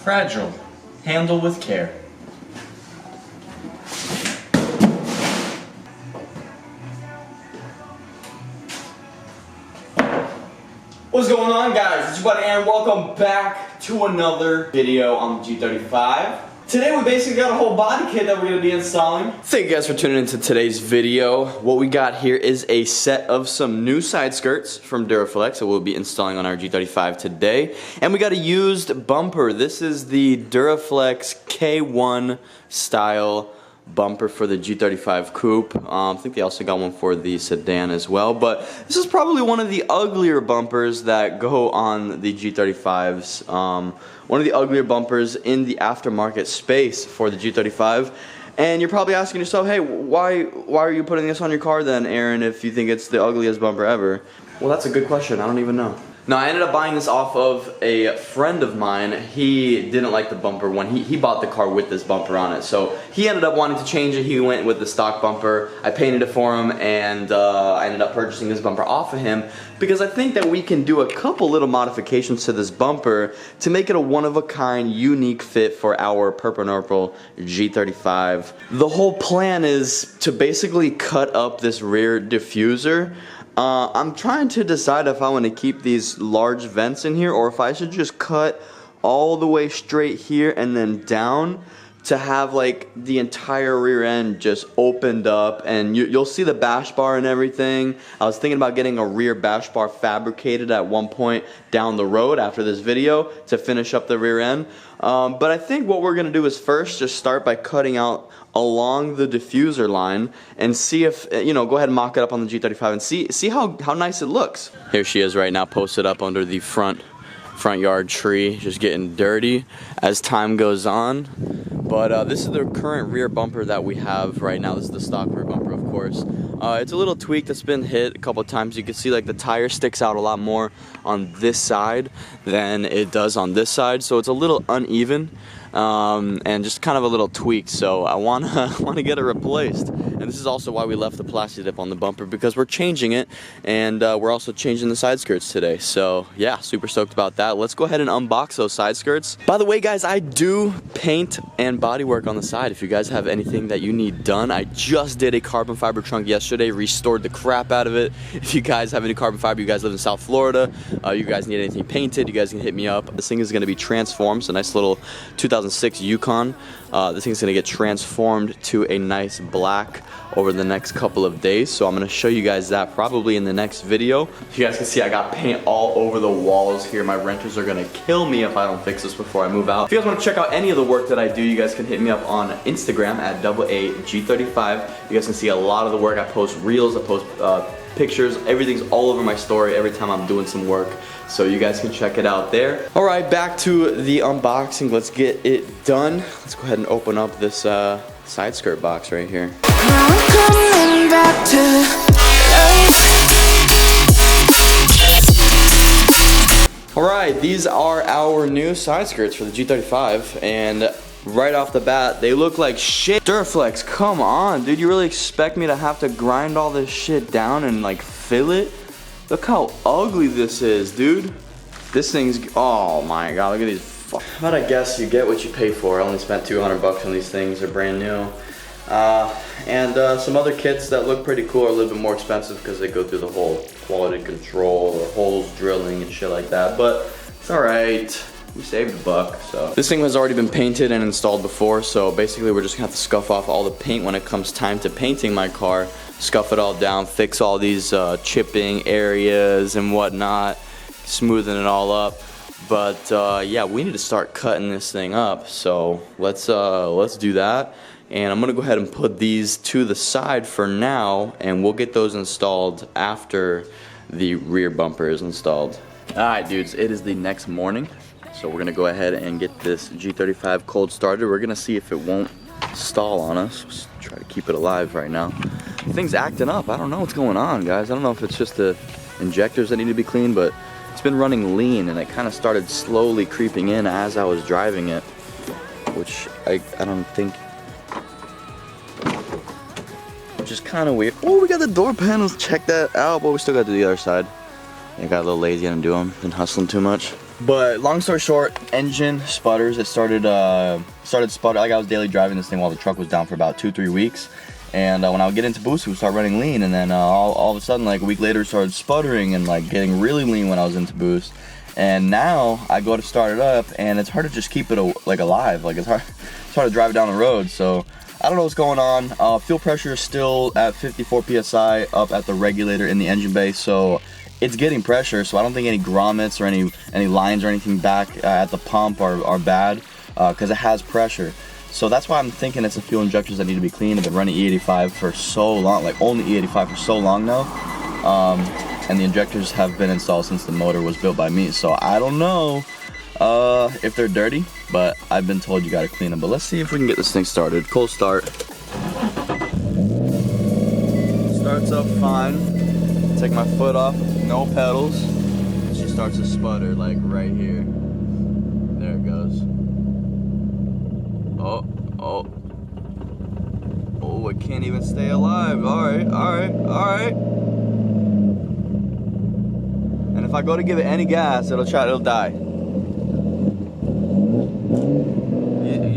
Fragile. Handle with care. What's going on, guys? It's your buddy Aaron. Welcome back to another video on the G35. Today we basically got a whole body kit that we're going to be installing. Thank you guys for tuning into today's video. What we got here is a set of some new side skirts from Duraflex that we'll be installing on our G35 today. And we got a used bumper. This is the Duraflex K-1 style bumper for the G35 coupe. I think they also got one for the sedan as well, but this is probably one of the uglier bumpers that go on the G35s. One of the uglier bumpers in the aftermarket space for the G35. And you're probably asking yourself, hey, why are you putting this on your car then, Aaron, if you think it's the ugliest bumper ever? Well, that's a good question. I don't even know. No, I ended up buying this off of a friend of mine. He didn't like the bumper when he bought the car with this bumper on it. So he ended up wanting to change it. He went with the stock bumper. I painted it for him, and I ended up purchasing this bumper off of him because I think that we can do a couple little modifications to this bumper to make it a one-of-a-kind, unique fit for our purple G35. The whole plan is to basically cut up this rear diffuser. I'm trying to decide if I want to keep these large vents in here or if I should just cut all the way straight here and then down to have like the entire rear end just opened up, and you'll see the bash bar and everything. I was thinking about getting a rear bash bar fabricated at one point down the road after this video to finish up the rear end. But I think what we're gonna do is first just start by cutting out along the diffuser line and see if, you know, go ahead and mock it up on the G35 and see how nice it looks. Here she is right now, posted up under the front yard tree, just getting dirty as time goes on. But this is the current rear bumper that we have right now. This is the stock rear bumper, of course. It's a little tweak that's been hit a couple of times. You can see like the tire sticks out a lot more on this side than it does on this side, so it's a little uneven. And just kind of a little tweak, so I wanna get it replaced. And this is also why we left the plastic dip on the bumper, because we're changing it, and we're also changing the side skirts today. So yeah, super stoked about that. Let's go ahead and unbox those side skirts. By the way, guys, I do paint and body work on the side. If you guys have anything that you need done, I just did a carbon fiber trunk yesterday, restored the crap out of it. If you guys have any carbon fiber, you guys live in South Florida, you guys need anything painted, you guys can hit me up. This thing is going to be transformed. It's a nice little 2006 Yukon. This thing's gonna get transformed to a nice black over the next couple of days, so I'm gonna show you guys that probably in the next video. You guys can see I got paint all over the walls here. My renters are gonna kill me if I don't fix this before I move out. If you guys want to check out any of the work that I do, you guys can hit me up on Instagram at DoubleASupply. You guys can see a lot of the work. I post reels, I post pictures, everything's all over my story every time I'm doing some work, so you guys can check it out there. Alright, back to the unboxing. Let's get it done. Let's go ahead and open up this side skirt box right here. Alright, these are our new side skirts for the G35, and right off the bat, they look like shit. Duraflex, come on, dude. You really expect me to have to grind all this shit down and like fill it? Look how ugly this is, dude. This thing's, oh my god, look at these. But I guess you get what you pay for. I only spent 200 bucks on these things. They're brand new. And some other kits that look pretty cool are a little bit more expensive because they go through the whole quality control or holes drilling and shit like that. But it's alright. We saved a buck, so. This thing has already been painted and installed before, so basically we're just gonna have to scuff off all the paint when it comes time to painting my car, scuff it all down, fix all these chipping areas and whatnot, smoothing it all up. But yeah, we need to start cutting this thing up, so let's do that. And I'm gonna go ahead and put these to the side for now, and we'll get those installed after the rear bumper is installed. Alright dudes, it is the next morning. So we're gonna go ahead and get this G35 cold started. We're gonna see if it won't stall on us. Let's try to keep it alive right now. The thing's acting up. I don't know what's going on, guys. I don't know if it's just the injectors that need to be cleaned, but it's been running lean and it kind of started slowly creeping in as I was driving it, which I don't think, which is kind of weird. Oh, we got the door panels. Check that out, but we still got to do the other side. I got a little lazy and do them. Been hustling too much. But long story short, engine sputters. It started sputter. Like I was daily driving this thing while the truck was down for about 2-3 weeks. And when I would get into boost, it would start running lean, and then all of a sudden, like a week later, it started sputtering and like getting really lean when I was into boost. And now I go to start it up, and it's hard to just keep it alive. Like it's hard to drive it down the road. So I don't know what's going on. Fuel pressure is still at 54 psi up at the regulator in the engine bay, so it's getting pressure. So I don't think any grommets or any lines or anything back at the pump are bad because it has pressure. So that's why I'm thinking it's the fuel injectors that need to be cleaned. I've been running E85 for so long, like only E85 for so long now. And the injectors have been installed since the motor was built by me. So I don't know if they're dirty, but I've been told you gotta clean them. But let's see if we can get this thing started. Cold start. Starts up fine. Take my foot off, no pedals. She starts to sputter like right here. There it goes. Oh, it can't even stay alive. Alright. And if I go to give it any gas, it'll die.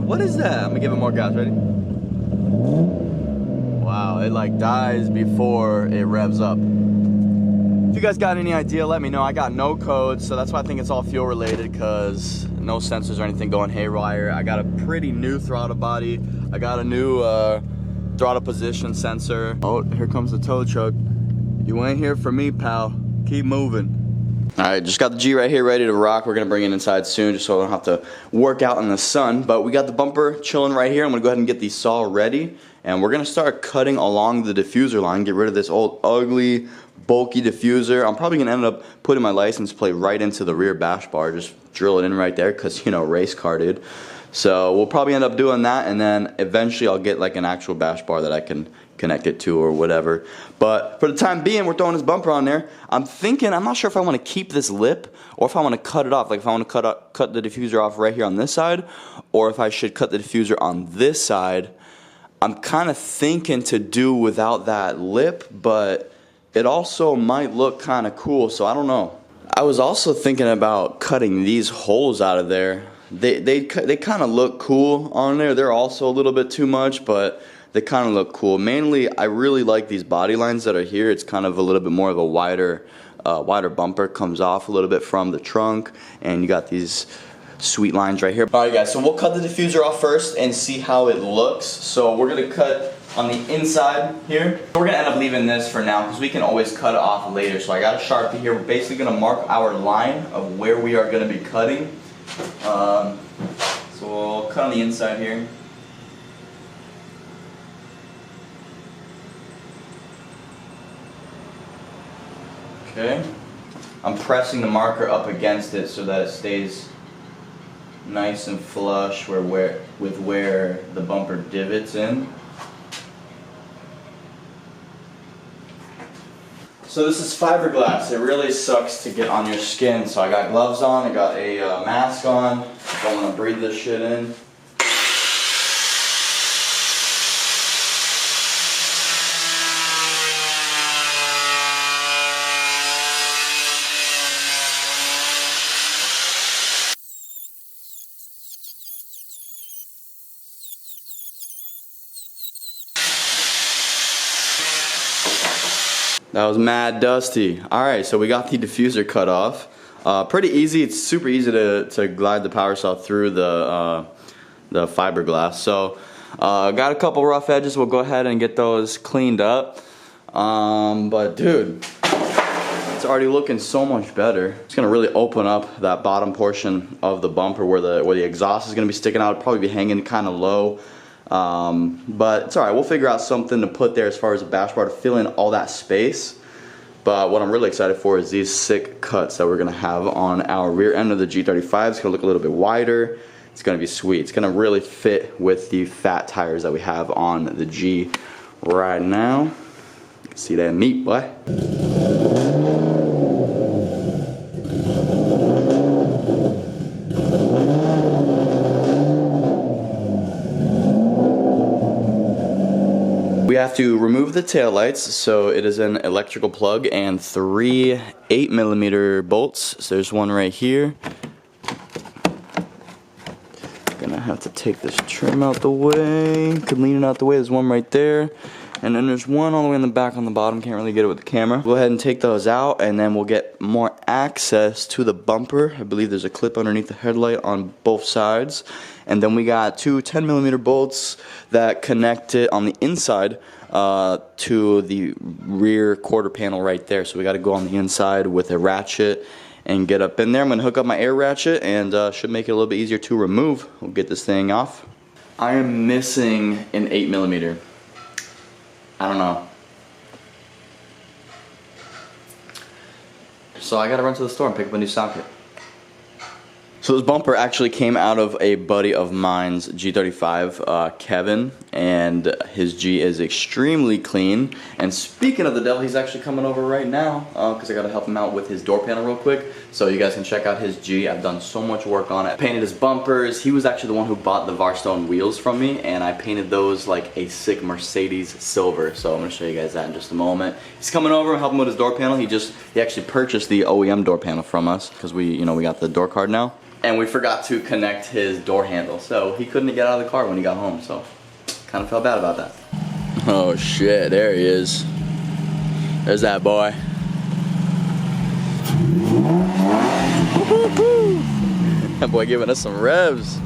What is that? I'm gonna give it more gas, ready? Wow, it like dies before it revs up. If you guys got any idea, let me know. I got no codes, so that's why I think it's all fuel related, because no sensors or anything going haywire. I got a pretty new throttle body. I got a new throttle position sensor. Oh, here comes the tow truck. You ain't here for me, pal. Keep moving. All right, just got the G right here ready to rock. We're gonna bring it inside soon just so I don't have to work out in the sun. But we got the bumper chilling right here. I'm gonna go ahead and get the saw ready. And we're gonna start cutting along the diffuser line, get rid of this old ugly, bulky diffuser. I'm probably gonna end up putting my license plate right into the rear bash bar, just drill it in right there, cause you know, race car, dude. So we'll probably end up doing that, and then eventually I'll get like an actual bash bar that I can connect it to or whatever. But for the time being, we're throwing this bumper on there. I'm not sure if I want to keep this lip or if I want to cut it off. Like if I want to cut the diffuser off right here on this side, or if I should cut the diffuser on this side. I'm kind of thinking to do without that lip, but it also might look kind of cool, so I don't know. I was also thinking about cutting these holes out of there. They kind of look cool on there. They're also a little bit too much, but they kind of look cool. Mainly, I really like these body lines that are here. It's kind of a little bit more of a wider bumper, comes off a little bit from the trunk, and you got these sweet lines right here. Alright guys, so we'll cut the diffuser off first and see how it looks. So we're going to cut on the inside here. We're going to end up leaving this for now because we can always cut it off later. So I got a Sharpie here. We're basically going to mark our line of where we are going to be cutting. So we'll cut on the inside here. Okay. I'm pressing the marker up against it so that it stays nice and flush with where the bumper divots in. So this is fiberglass. It really sucks to get on your skin. So I got gloves on, I got a mask on. Don't want to breathe this shit in. That was mad dusty. Alright, so we got the diffuser cut off. Pretty easy. It's super easy to glide the power saw through the fiberglass. So got a couple rough edges. We'll go ahead and get those cleaned up. But dude, it's already looking so much better. It's gonna really open up that bottom portion of the bumper where the exhaust is gonna be sticking out. It'll probably be hanging kind of low. But it's alright, we'll figure out something to put there as far as a bash bar to fill in all that space. But what I'm really excited for is these sick cuts that we're going to have on our rear end of the G35. It's going to look a little bit wider. It's going to be sweet. It's going to really fit with the fat tires that we have on the G right now. See that meat, boy? We have to remove the taillights, so it is an electrical plug and 3 8mm bolts. So there's one right here, gonna have to take this trim out the way. Could lean it out the way. There's one right there. And then there's one all the way in the back on the bottom. Can't really get it with the camera. Go ahead and take those out, and then we'll get more access to the bumper. I believe there's a clip underneath the headlight on both sides. And then we got two 10mm bolts that connect it on the inside to the rear quarter panel right there. So we got to go on the inside with a ratchet and get up in there. I'm going to hook up my air ratchet, and should make it a little bit easier to remove. We'll get this thing off. I am missing an 8mm. I don't know. So I gotta run to the store and pick up a new socket. So this bumper actually came out of a buddy of mine's G35, Kevin, and his G is extremely clean. And speaking of the devil, he's actually coming over right now because I gotta help him out with his door panel real quick. So you guys can check out his G. I've done so much work on it. I painted his bumpers. He was actually the one who bought the Varrstoen wheels from me, and I painted those like a sick Mercedes silver. So I'm gonna show you guys that in just a moment. He's coming over and helping with his door panel. He actually purchased the OEM door panel from us because we got the door card now. And we forgot to connect his door handle, so he couldn't get out of the car when he got home, so kind of felt bad about that. Oh shit, there he is. There's that boy. That boy giving us some revs.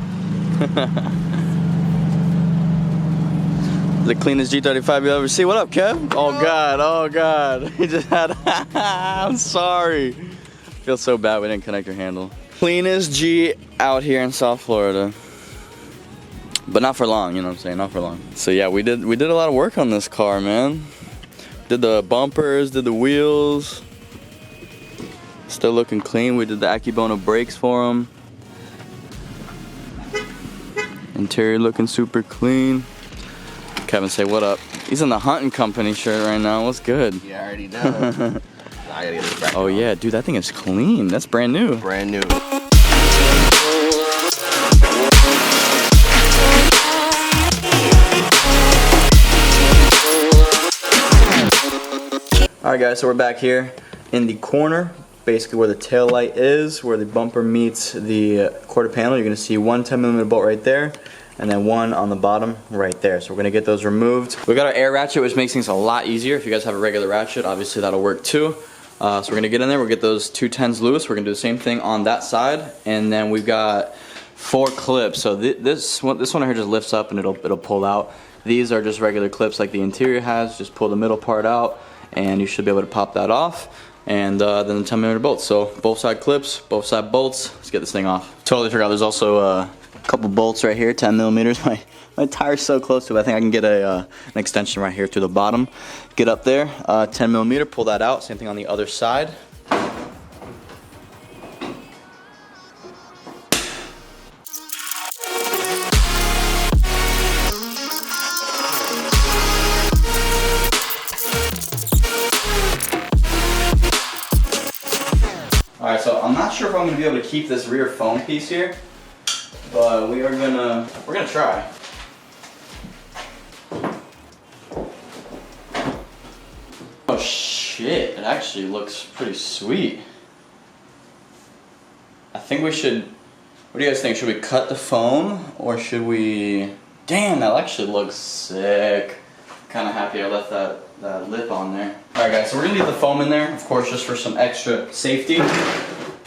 The cleanest G35 you'll ever see. What up, Kev? Oh god, oh god. He just had, I'm sorry. Feel so bad we didn't connect your handle. Cleanest G out here in South Florida, but not for long, you know what I'm saying, not for long. So yeah, we did a lot of work on this car, man. Did the bumpers, did the wheels, still looking clean. We did the Akebono brakes for him. Interior looking super clean. Kevin, say what up. He's in the Hunting Company shirt right now. What's good? You already know. I gotta get this back. Oh yeah, dude, that thing is clean. That's brand new. Brand new. Alright guys, so we're back here in the corner, basically where the tail light is, where the bumper meets the quarter panel. You're gonna see one 10mm bolt right there, and then one on the bottom right there. So we're gonna get those removed. We got our air ratchet, which makes things a lot easier. If you guys have a regular ratchet, obviously that'll work too. So we're gonna get in there, we'll get those two 10s loose. We're gonna do the same thing on that side, and then we've got 4 clips. So this one here just lifts up and it'll pull out. These are just regular clips like the interior has. Just pull the middle part out, and you should be able to pop that off. And then the 10mm bolts. So both side clips, both side bolts. Let's get this thing off. Totally forgot. There's also a couple bolts right here, 10mm. My tire's so close to it. I think I can get an extension right here to the bottom. Get up there, 10mm, pull that out. Same thing on the other side. Alright, so I'm not sure if I'm gonna be able to keep this rear foam piece here, but we're gonna try. Oh shit, it actually looks pretty sweet. I think we should, what do you guys think? Should we cut the foam or should we, damn, that actually looks sick. Kinda happy I left that lip on there. Alright guys, so we're gonna leave the foam in there, of course, just for some extra safety.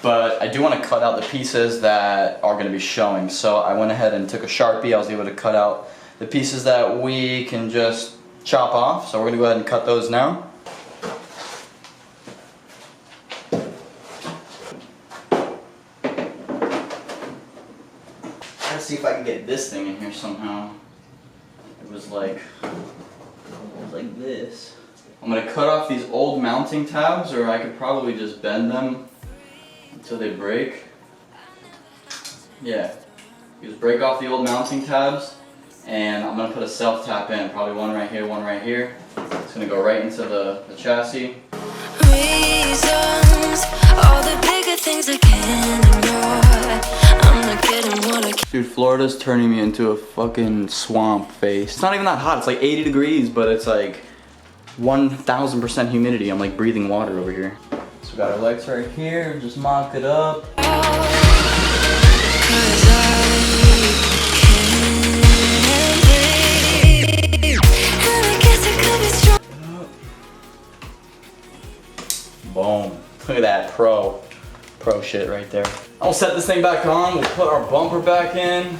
But I do want to cut out the pieces that are going to be showing. So I went ahead and took a Sharpie. I was able to cut out the pieces that we can just chop off. So we're going to go ahead and cut those now. Let's see if I can get this thing in here somehow. It was like this. I'm going to cut off these old mounting tabs, or I could probably just bend them until they break. Yeah, just break off the old mounting tabs, and I'm gonna put a self tap in, probably one right here, one right here. It's gonna go right into the chassis. Reasons, all the bigger things I can't ignore. I'm not getting what I can. Dude, Florida's turning me into a fucking swamp face. It's not even that hot, it's like 80 degrees, but it's like 1000% humidity. I'm like breathing water over here. So we got our legs right here, just mock it up. pro shit right there. I'll set this thing back on. We'll put our bumper back in.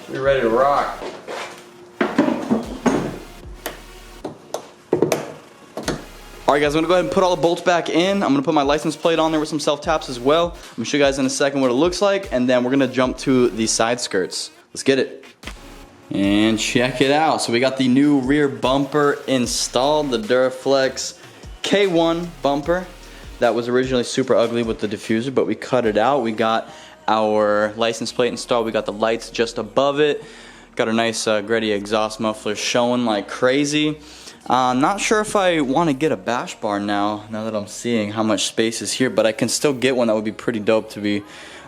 We're ready to rock. Alright guys, I'm gonna go ahead and put all the bolts back in. I'm gonna put my license plate on there with some self-taps as well. I'm gonna show you guys in a second what it looks like, and then we're gonna jump to the side skirts. Let's get it. And check it out. So we got the new rear bumper installed, the Duraflex K-1 bumper. That was originally super ugly with the diffuser, but we cut it out. We got our license plate installed. We got the lights just above it. Got a nice Greddy exhaust muffler showing like crazy. Not sure if I want to get a bash bar now that I'm seeing how much space is here, but I can still get one. That would be pretty dope to be,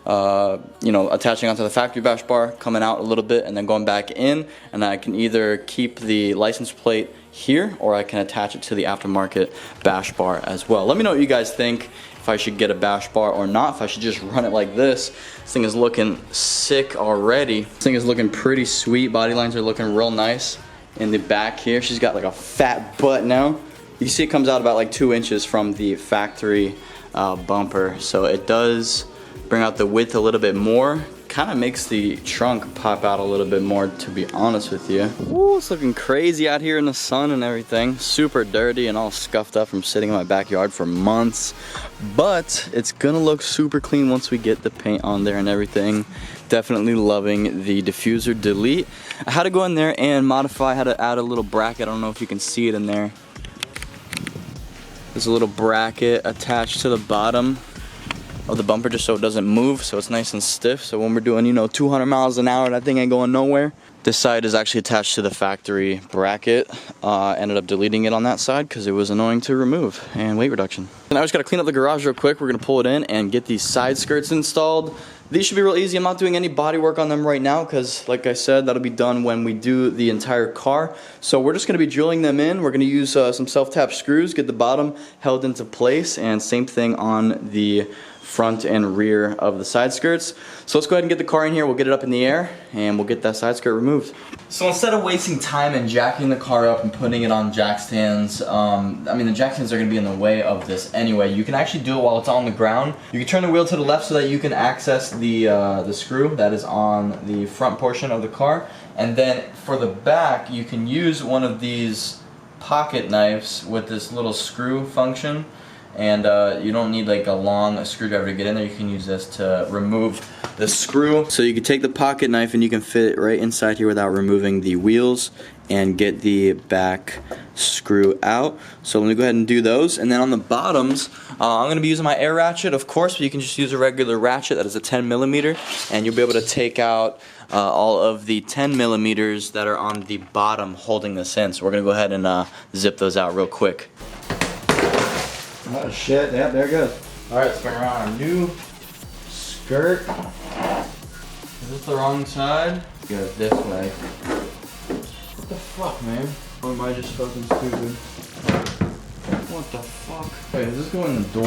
you know, attaching onto the factory bash bar, coming out a little bit, and then going back in. And I can either keep the license plate here, or I can attach it to the aftermarket bash bar as well. Let me know what you guys think, if I should get a bash bar or not, if I should just run it like this. This thing is looking sick already. This thing is looking pretty sweet. Body lines are looking real nice. In the back here, she's got like a fat butt now. You see it comes out about like 2 inches from the factory bumper, so it does bring out the width a little bit more. Kind of makes the trunk pop out a little bit more, to be honest with you. Ooh, it's looking crazy out here in the sun and everything. Super dirty and all scuffed up from sitting in my backyard for months, but it's gonna look super clean once we get the paint on there and everything. Definitely loving the diffuser delete. I had to go in there and modify how to add a little bracket. I don't know if you can see it in there. There's a little bracket attached to the bottom of the bumper just so it doesn't move, so it's nice and stiff. So when we're doing, you know, 200 miles an hour, that thing ain't going nowhere. This side is actually attached to the factory bracket. Ended up deleting it on that side because it was annoying to remove, and weight reduction. And I just gotta clean up the garage real quick. We're gonna pull it in and get these side skirts installed. These should be real easy. I'm not doing any body work on them right now because, like I said, that'll be done when we do the entire car. So we're just gonna be drilling them in. We're gonna use some self-tap screws, get the bottom held into place, and same thing on the front and rear of the side skirts. So let's go ahead and get the car in here. We'll get it up in the air and we'll get that side skirt removed. So instead of wasting time and jacking the car up and putting it on jack stands, I mean the jack stands are going to be in the way of this anyway. You can actually do it while it's on the ground. You can turn the wheel to the left so that you can access the screw that is on the front portion of the car. And then for the back, you can use one of these pocket knives with this little screw function. And you don't need like a long screwdriver to get in there. You can use this to remove the screw. So you can take the pocket knife and you can fit it right inside here without removing the wheels and get the back screw out. So let me go ahead and do those. And then on the bottoms, I'm going to be using my air ratchet, of course, but you can just use a regular ratchet that is a 10mm, and you'll be able to take out all of the 10mm that are on the bottom holding this in. So we're going to go ahead and zip those out real quick. Oh shit, yep, there it goes. Alright, let's bring around our new skirt. Is this the wrong side? It goes this way. What the fuck, man? Or am I just fucking stupid? What the fuck? Wait, does this go in the door?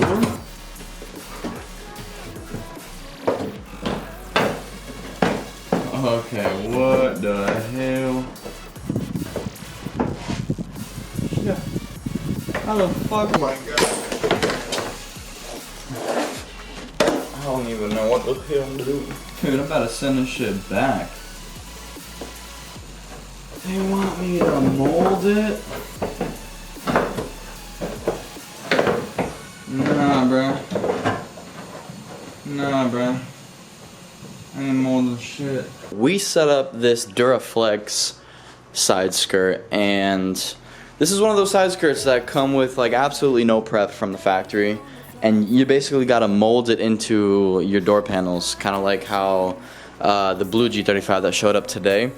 Okay, what the hell? Yeah. How the fuck am I going? I don't even know what the hell I'm doing. Dude, I'm about to send this shit back. They want me to mold it? Nah, bruh. Nah, bruh. I ain't molding shit. We set up this Duraflex side skirt, and this is one of those side skirts that come with like absolutely no prep from the factory, and you basically got to mold it into your door panels, kind of like how the blue G35 that showed up today,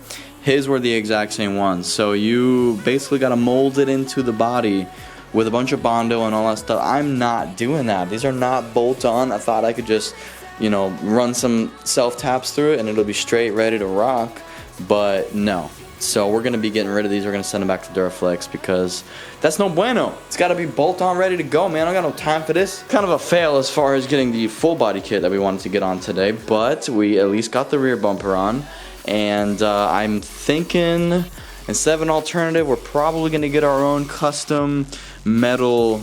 his were the exact same ones. So you basically got to mold it into the body with a bunch of Bondo and all that stuff. I'm not doing that. These are not bolt on. I thought I could just, you know, run some self taps through it and it'll be straight ready to rock, but no. So we're gonna be getting rid of these. We're gonna send them back to Duraflex because that's no bueno. It's gotta be bolt on ready to go, man. I got no time for this. Kind of a fail as far as getting the full body kit that we wanted to get on today, but we at least got the rear bumper on. And I'm thinking instead of an alternative, we're probably gonna get our own custom metal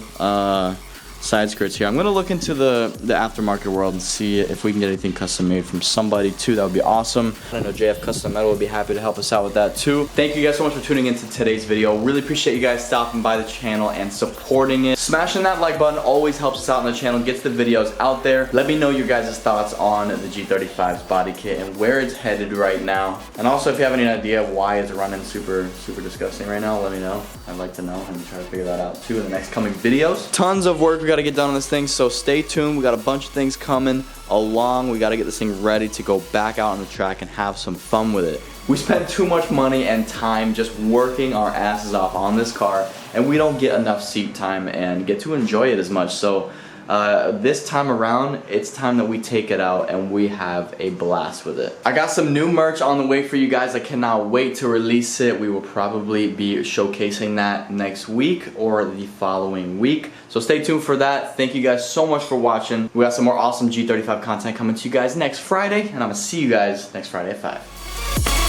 side skirts here. I'm gonna look into the aftermarket world and see if we can get anything custom made from somebody too. That would be awesome. I know JF Custom Metal would be happy to help us out with that too. Thank you guys so much for tuning into today's video. Really appreciate you guys stopping by the channel and supporting it. Smashing that like button always helps us out on the channel, gets the videos out there. Let me know your guys' thoughts on the G35's body kit and where it's headed right now. And also if you have any idea why it's running super disgusting right now, let me know. I'd like to know and try to figure that out too in the next coming videos. Tons of work we gotta get done on this thing, so stay tuned. We got a bunch of things coming along. We gotta get this thing ready to go back out on the track and have some fun with it. We spend too much money and time just working our asses off on this car, and we don't get enough seat time and get to enjoy it as much. So this time around, it's time that we take it out and we have a blast with it. I got some new merch on the way for you guys. I cannot wait to release it. We will probably be showcasing that next week or the following week. So stay tuned for that. Thank you guys so much for watching. We got some more awesome G35 content coming to you guys next Friday, and I'm gonna see you guys next Friday at 5.